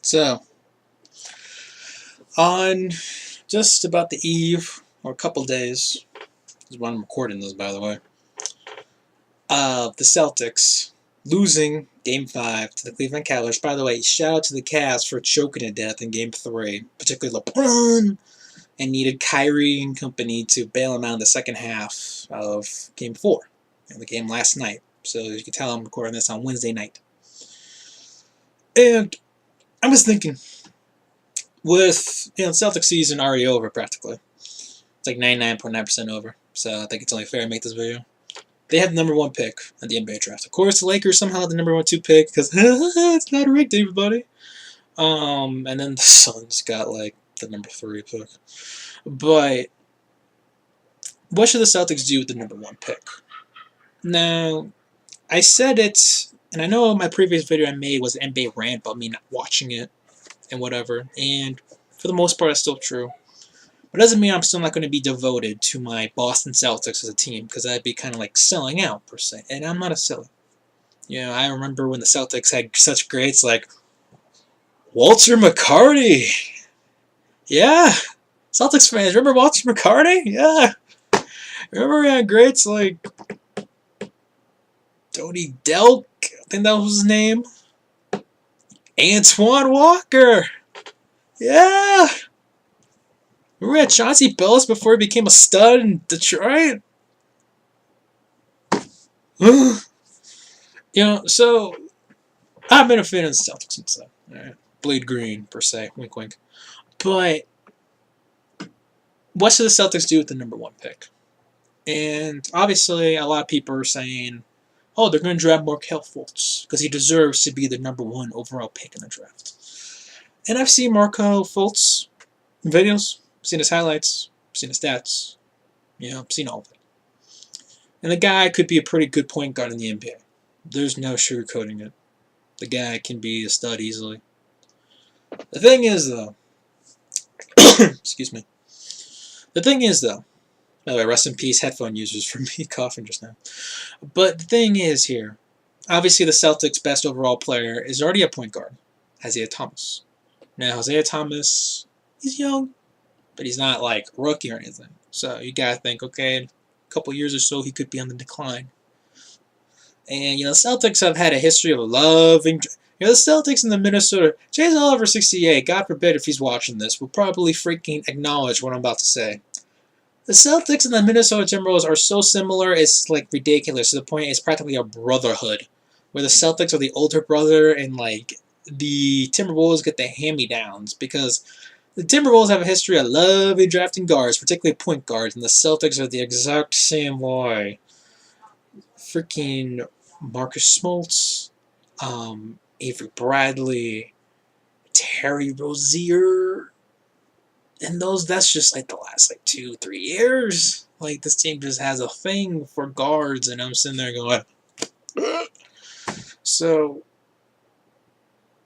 So, on just about the eve, or a couple days, is when I'm recording this, by the way, of the Celtics losing Game 5 to the Cleveland Cavaliers. By the way, shout out to the Cavs for choking to death in Game 3, particularly LeBron, and needed Kyrie and company to bail him out in the second half of Game 4, the game last night. So as you can tell, I'm recording this on Wednesday night. And I was thinking, with the Celtics season already over practically, it's like 99.9% over, so I think it's only fair to make this video. They have the #1 pick in the NBA draft. Of course, the Lakers somehow have the #2 pick because it's not rigged, everybody. And then the Suns got like the #3 pick. But what should the Celtics do with the #1 pick? Now, I said it, and I know my previous video I made was an NBA rant about me not watching it and whatever, and for the most part, it's still true. But it doesn't mean I'm still not going to be devoted to my Boston Celtics as a team, because that'd be kind of like selling out, per se. And I'm not a seller. I remember when the Celtics had such greats like Walter McCarty. Yeah. Celtics fans, remember Walter McCarty? Yeah. Remember we had greats like Tony Delk, I think that was his name. Antoine Walker. Yeah. Remember we had Chauncey Billups before he became a stud in Detroit? So I've been a fan of the Celtics since then. Right? Bleed green, per se. Wink, wink. But what should the Celtics do with the #1 pick? And obviously, a lot of people are saying, oh, they're going to draft Markelle Fultz because he deserves to be the #1 overall pick in the draft. And I've seen Markelle Fultz videos, seen his highlights, seen his stats, seen all of it. And the guy could be a pretty good point guard in the NBA. There's no sugarcoating it. The guy can be a stud easily. The thing is, though, excuse me. The thing is, though, by the way, rest in peace, headphone users, for me coughing just now. But the thing is here, obviously the Celtics' best overall player is already a point guard, Isaiah Thomas. Now, Isaiah Thomas, he's young, but he's not like a rookie or anything. So you gotta think, okay, in a couple years or so, he could be on the decline. And, the Celtics have had a history of loving... the Celtics in the Minnesota... Jason Oliver 68, God forbid if he's watching this, will probably freaking acknowledge what I'm about to say. The Celtics and the Minnesota Timberwolves are so similar, it's like ridiculous. To the point it's practically a brotherhood. Where the Celtics are the older brother and like the Timberwolves get the hand-me-downs. Because the Timberwolves have a history of loving drafting guards, particularly point guards, and the Celtics are the exact same way. Freaking Marcus Smoltz, Avery Bradley, Terry Rozier, and that's just like the last 2-3 years. Like this team just has a thing for guards, and I'm sitting there going, so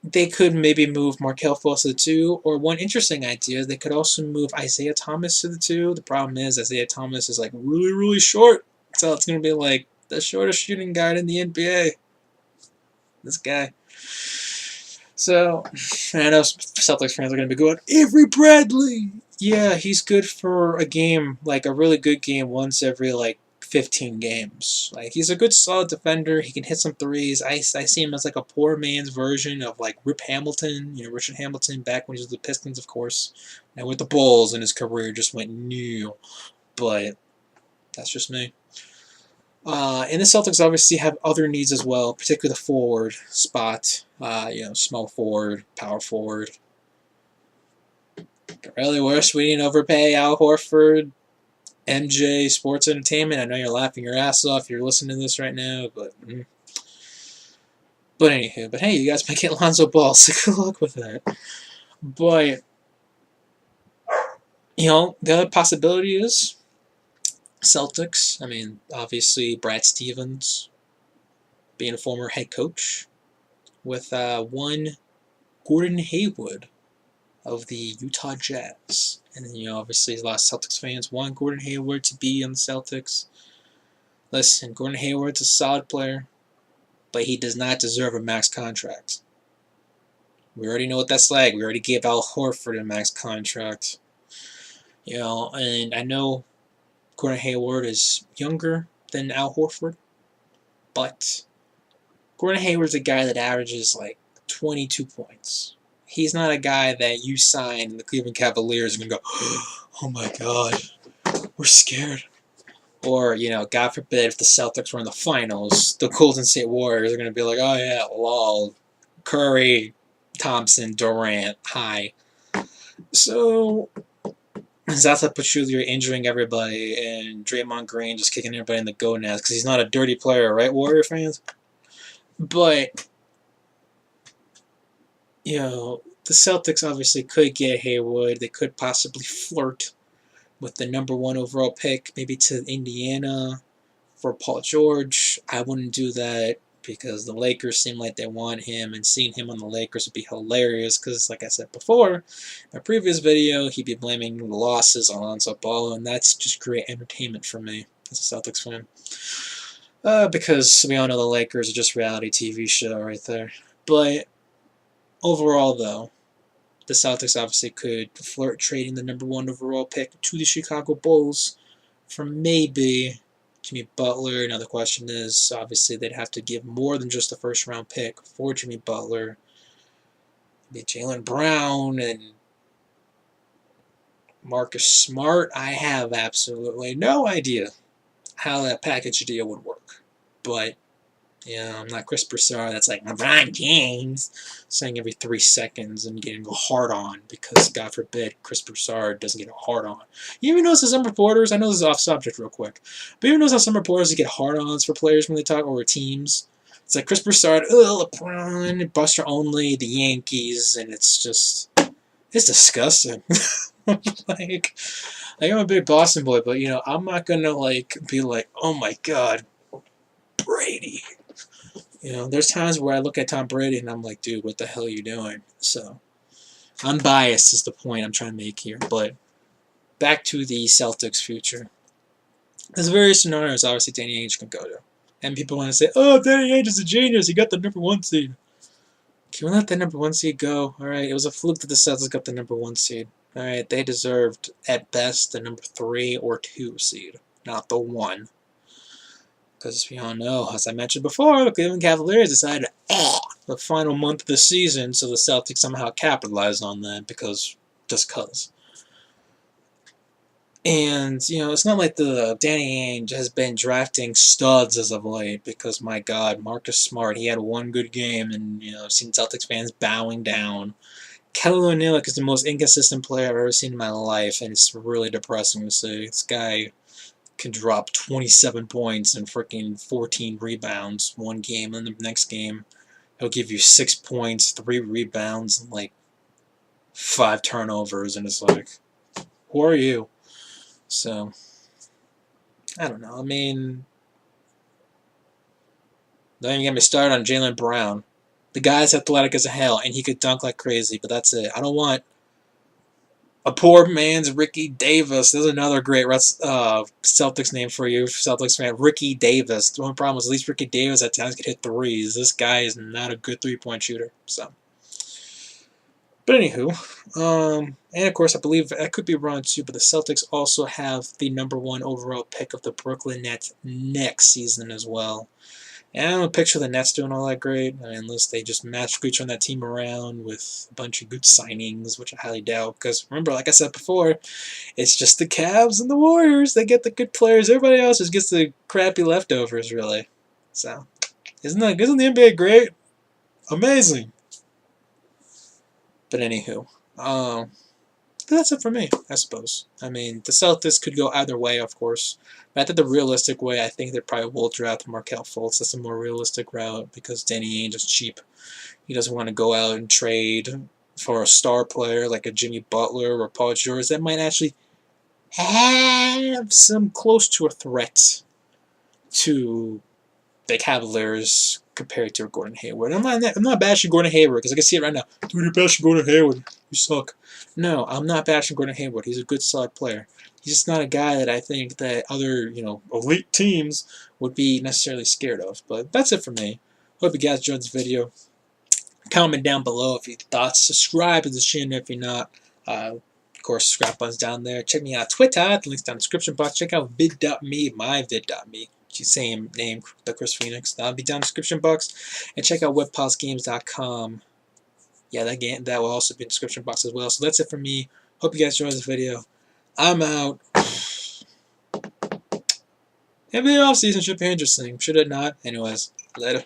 they could maybe move Markelle Fultz to the 2, or one interesting idea, they could also move Isaiah Thomas to the 2. The problem is Isaiah Thomas is like really, really short, so it's gonna be like the shortest shooting guard in the NBA. This guy. So, I know Celtics fans are going to be going, Avery Bradley! Yeah, he's good for a game, like a really good game once every 15 games. Like, he's a good solid defender. He can hit some threes. I see him as like a poor man's version of like Rip Hamilton, Richard Hamilton back when he was with the Pistons, of course. Now with the Bulls, and his career just went new. But that's just me. And the Celtics obviously have other needs as well, particularly the forward spot. Small forward, power forward. I really wish we didn't overpay Al Horford, MJ Sports Entertainment. I know you're laughing your ass off if you're listening to this right now, but anywho. But hey, you guys might get Lonzo Ball, so good luck with that. But the other possibility is Celtics. I mean, obviously Brad Stevens being a former head coach with one Gordon Hayward of the Utah Jazz. And then, obviously a lot of Celtics fans want Gordon Hayward to be on the Celtics. Listen, Gordon Hayward's a solid player, but he does not deserve a max contract. We already know what that's like. We already gave Al Horford a max contract. And I know Gordon Hayward is younger than Al Horford, but Gordon Hayward's a guy that averages like 22 points. He's not a guy that you sign and the Cleveland Cavaliers are going to go, oh my god, we're scared. Or, God forbid, if the Celtics were in the finals, the Golden State Warriors are going to be like, oh yeah, lol, Curry, Thompson, Durant, hi. So, Zaza Pachulia injuring everybody, and Draymond Green just kicking everybody in the gonads because he's not a dirty player, right, Warrior fans? But, the Celtics obviously could get Hayward. They could possibly flirt with the number 1 overall pick, maybe to Indiana for Paul George. I wouldn't do that because the Lakers seem like they want him, and seeing him on the Lakers would be hilarious because, like I said before, in my previous video, he'd be blaming the losses on Alonzo Ball, and that's just great entertainment for me as a Celtics fan. Because we all know the Lakers are just a reality TV show right there. But overall, though, the Celtics obviously could flirt trading the number 1 overall pick to the Chicago Bulls for maybe Jimmy Butler. Now the question is, obviously they'd have to give more than just a first-round pick for Jimmy Butler. Maybe Jaylen Brown and Marcus Smart. I have absolutely no idea how that package deal would work. But, I'm not Chris Broussard. That's like LeBron James saying every 3 seconds and getting a hard on because, God forbid, Chris Broussard doesn't get a hard on. You even notice some reporters, I know this is off subject real quick, but you even notice how some reporters get hard ons for players when they talk over teams? It's like Chris Broussard, LeBron, Buster Only, the Yankees, and it's disgusting. like I'm a big Boston boy, but I'm not gonna be like, oh my god, Brady. There's times where I look at Tom Brady and I'm like, dude, what the hell are you doing? So, unbiased is the point I'm trying to make here. But back to the Celtics' future. There's various scenarios, obviously, Danny Ainge can go to. And people want to say, oh, Danny Ainge is a genius. He got the number 1 seed. Can we let the number 1 seed go? All right, it was a fluke that the Celtics got the number 1 seed. All right, they deserved, at best, the number 3 or 2 seed, not the 1. Because we all know, as I mentioned before, the Cleveland Cavaliers decided to the final month of the season, so the Celtics somehow capitalized on that just cause. And, it's not like the Danny Ainge has been drafting studs as of late, because, my God, Marcus Smart, he had 1 good game, and, I've seen Celtics fans bowing down. Kelly Olynyk is the most inconsistent player I've ever seen in my life, and it's really depressing to see. This guy can drop 27 points and freaking 14 rebounds 1 game, and the next game he'll give you 6 points, 3 rebounds, and 5 turnovers, and it's like, who are you? So, I don't know. I mean, don't even get me started on Jaylen Brown. The guy's athletic as hell, and he could dunk like crazy, but that's it. I don't want a poor man's Ricky Davis. There's another great Celtics name for you, Celtics fan. Ricky Davis. The only problem is at least Ricky Davis at times could hit threes. This guy is not a good 3-point shooter. So, but anywho, and of course I believe I could be wrong too, but the Celtics also have the number 1 overall pick of the Brooklyn Nets next season as well. And I don't picture the Nets doing all that great, unless they just magically turn that team around with a bunch of good signings, which I highly doubt. Because remember, like I said before, it's just the Cavs and the Warriors that get the good players. Everybody else just gets the crappy leftovers, really. So, isn't the NBA great? Amazing. But anywho, that's it for me, I suppose. I mean, the Celtics could go either way, of course. But I think the realistic way, I think they probably will draft Markelle Fultz. That's a more realistic route because Danny Ainge is cheap. He doesn't want to go out and trade for a star player like a Jimmy Butler or Paul George that might actually have some close to a threat to the Cavaliers compared to Gordon Hayward. I'm not bashing Gordon Hayward because I can see it right now. Dude, you're bashing Gordon Hayward. You suck. No, I'm not bashing Gordon Hayward. He's a good, solid player. He's just not a guy that I think that other, elite teams would be necessarily scared of. But that's it for me. Hope you guys enjoyed this video. comment down below if you thought. Subscribe to the channel if you're not. Of course, subscribe button's down there. Check me out on Twitter. The link's down in the description box. Check out vid.me, my vid.me. Same name, TheChrisPhoenix. That'll be down in the description box. And check out webpulsegames.com. Yeah, that will also be in the description box as well. So that's it for me. Hope you guys enjoyed this video. I'm out. Maybe the off-season should be interesting. Should it not? Anyways, later.